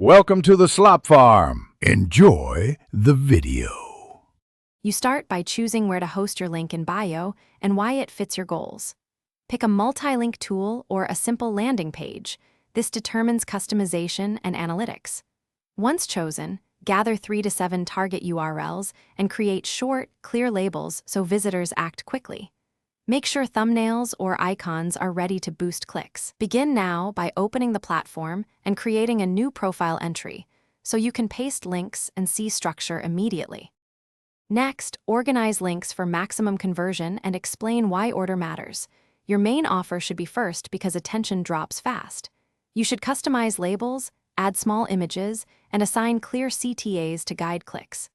Welcome to the Slop Farm. Enjoy the video. You start by choosing where to host your link in bio and why it fits your goals. Pick a multi-link tool or a simple landing page. This determines customization and analytics. Once chosen, gather 3 to 7 target URLs and create short, clear labels so visitors act quickly. Make sure thumbnails or icons are ready to boost clicks. Begin now by opening the platform and creating a new profile entry so you can paste links and see structure immediately. Next, organize links for maximum conversion and explain why order matters. Your main offer should be first because attention drops fast. You should customize labels, add small images, and assign clear CTAs to guide clicks.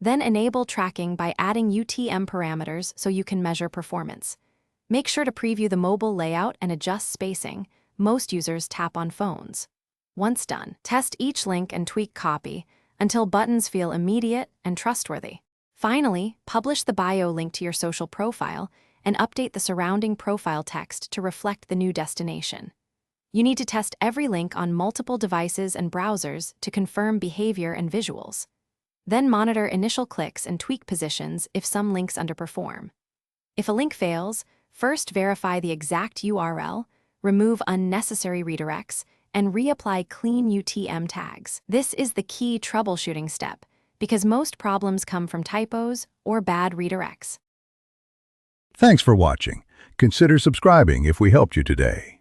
Then enable tracking by adding UTM parameters so you can measure performance. Make sure to preview the mobile layout and adjust spacing. Most users tap on phones. Once done, test each link and tweak copy until buttons feel immediate and trustworthy. Finally, publish the bio link to your social profile and update the surrounding profile text to reflect the new destination. You need to test every link on multiple devices and browsers to confirm behavior and visuals. Then monitor initial clicks and tweak positions if some links underperform. If a link fails, first verify the exact URL, remove unnecessary redirects, and reapply clean UTM tags. This is the key troubleshooting step because most problems come from typos or bad redirects. Thanks for watching. Consider subscribing if we helped you today.